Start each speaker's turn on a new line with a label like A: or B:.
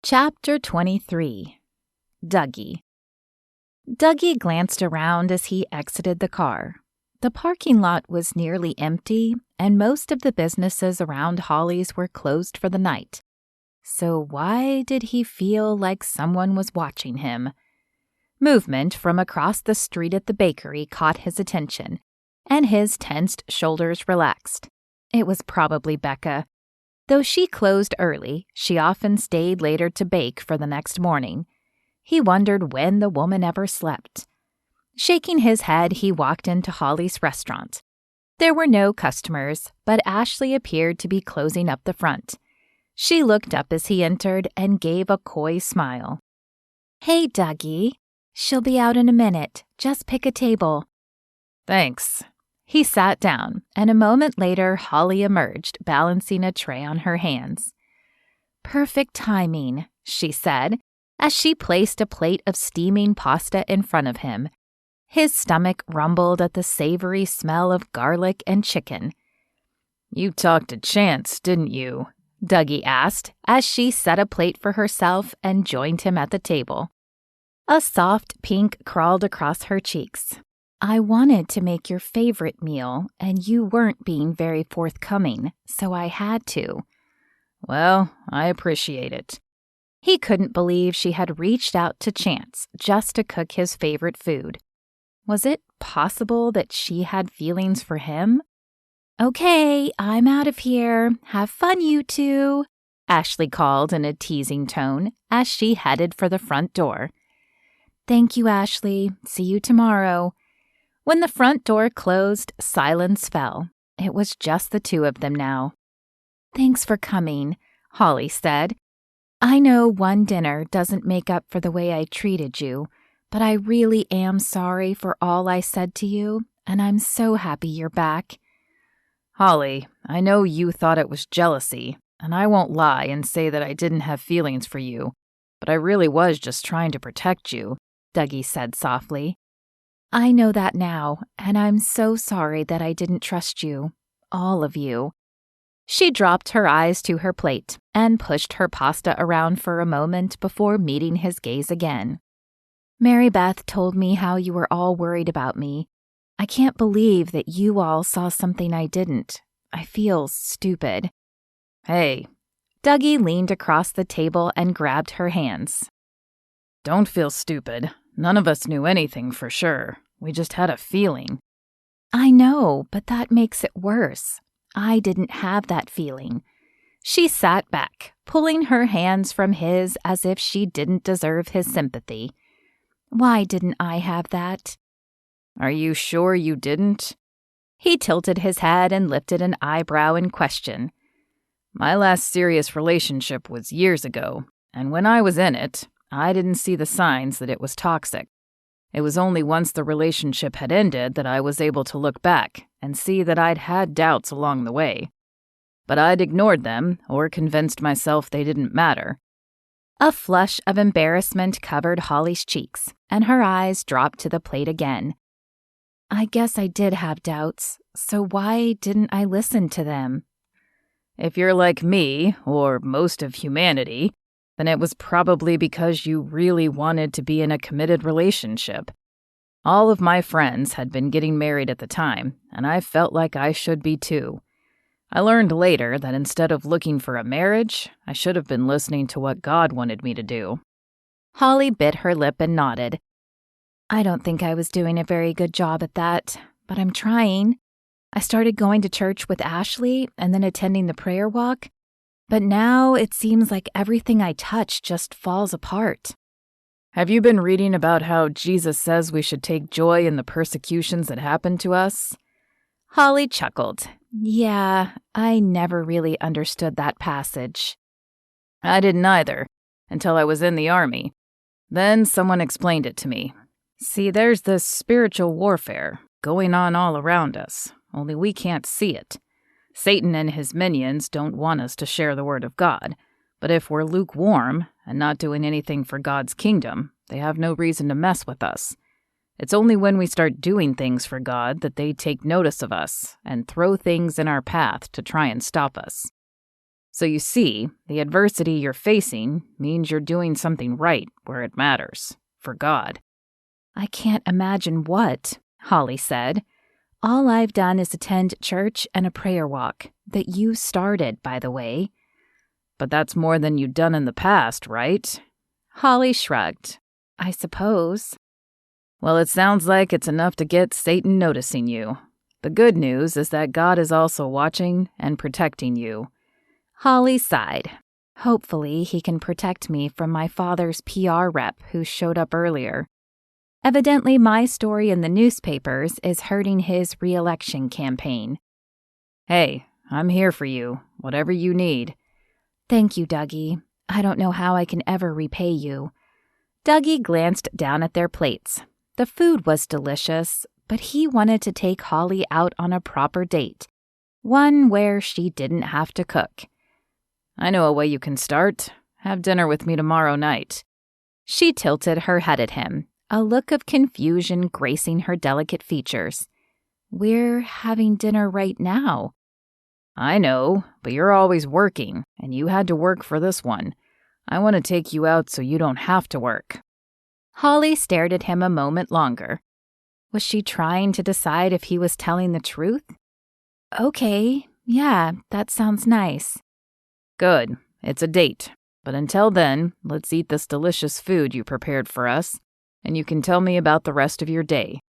A: Chapter 23. Dougie. Dougie glanced around as he exited the car. The parking lot was nearly empty, and most of the businesses around Holly's were closed for the night. So why did he feel like someone was watching him? Movement from across the street at the bakery caught his attention, and his tensed shoulders relaxed. It was probably Becca. Though she closed early, she often stayed later to bake for the next morning. He wondered when the woman ever slept. Shaking his head, he walked into Holly's restaurant. There were no customers, but Ashley appeared to be closing up the front. She looked up as he entered and gave a coy smile. "Hey, Dougie. She'll be out in a minute. Just pick a table."
B: "Thanks."
A: He sat down, and a moment later Holly emerged, balancing a tray on her hands. "Perfect timing," she said, as she placed a plate of steaming pasta in front of him. His stomach rumbled at the savory smell of garlic and chicken.
B: "You talked to Chance, didn't you?"
A: Dougie asked, as she set a plate for herself and joined him at the table. A soft pink crawled across her cheeks. "I wanted to make your favorite meal, and you weren't being very forthcoming, so I had to."
B: "Well, I appreciate it."
A: He couldn't believe she had reached out to Chance just to cook his favorite food. Was it possible that she had feelings for him? "Okay, I'm out of here. Have fun, you two," Ashley called in a teasing tone as she headed for the front door. "Thank you, Ashley. See you tomorrow." When the front door closed, silence fell. It was just the two of them now. "Thanks for coming," Holly said. "I know one dinner doesn't make up for the way I treated you, but I really am sorry for all I said to you, and I'm so happy you're back."
B: "Holly, I know you thought it was jealousy, and I won't lie and say that I didn't have feelings for you, but I really was just trying to protect you," Dougie said softly.
A: "I know that now, and I'm so sorry that I didn't trust you. All of you." She dropped her eyes to her plate and pushed her pasta around for a moment before meeting his gaze again. "Mary Beth told me how you were all worried about me. I can't believe that you all saw something I didn't. I feel stupid."
B: "Hey."
A: Dougie leaned across the table and grabbed her hands.
B: "Don't feel stupid. None of us knew anything for sure. We just had a feeling."
A: "I know, but that makes it worse. I didn't have that feeling." She sat back, pulling her hands from his as if she didn't deserve his sympathy. "Why didn't I have that?"
B: "Are you sure you didn't?"
A: He tilted his head and lifted an eyebrow in question.
B: "My last serious relationship was years ago, and when I was in it, I didn't see the signs that it was toxic. It was only once the relationship had ended that I was able to look back and see that I'd had doubts along the way. But I'd ignored them or convinced myself they didn't matter."
A: A flush of embarrassment covered Holly's cheeks, and her eyes dropped to the plate again. "I guess I did have doubts, so why didn't I listen to them?"
B: "If you're like me, or most of humanity, then it was probably because you really wanted to be in a committed relationship. All of my friends had been getting married at the time, and I felt like I should be too. I learned later that instead of looking for a marriage, I should have been listening to what God wanted me to do."
A: Holly bit her lip and nodded. "I don't think I was doing a very good job at that, but I'm trying. I started going to church with Ashley and then attending the prayer walk, but now it seems like everything I touch just falls apart."
B: "Have you been reading about how Jesus says we should take joy in the persecutions that happen to us?"
A: Holly chuckled. "Yeah, I never really understood that passage."
B: "I didn't either, until I was in the army. Then someone explained it to me. See, there's this spiritual warfare going on all around us, only we can't see it. Satan and his minions don't want us to share the word of God, but if we're lukewarm and not doing anything for God's kingdom, they have no reason to mess with us. It's only when we start doing things for God that they take notice of us and throw things in our path to try and stop us." So you see, the adversity you're facing means you're doing something right where it matters, for God.
A: I can't imagine what, Holly said. All I've done is attend church and a prayer walk, that you started, by the way.
B: But that's more than you've done in the past, right?
A: Holly shrugged. I suppose.
B: Well, it sounds like it's enough to get Satan noticing you. The good news is that God is also watching and protecting you.
A: Holly sighed. Hopefully he can protect me from my father's PR rep who showed up earlier. Evidently, my story in the newspapers is hurting his re-election campaign.
B: Hey, I'm here for you, whatever you need.
A: Thank you, Dougie. I don't know how I can ever repay you. Dougie glanced down at their plates. The food was delicious, but he wanted to take Holly out on a proper date, one where she didn't have to cook.
B: I know a way you can start. Have dinner with me tomorrow night.
A: She tilted her head at him, a look of confusion gracing her delicate features. We're having dinner right now.
B: I know, but you're always working, and you had to work for this one. I want to take you out so you don't have to work.
A: Holly stared at him a moment longer. Was she trying to decide if he was telling the truth? Okay, yeah, that sounds nice.
B: Good. It's a date. But until then, let's eat this delicious food you prepared for us, and you can tell me about the rest of your day.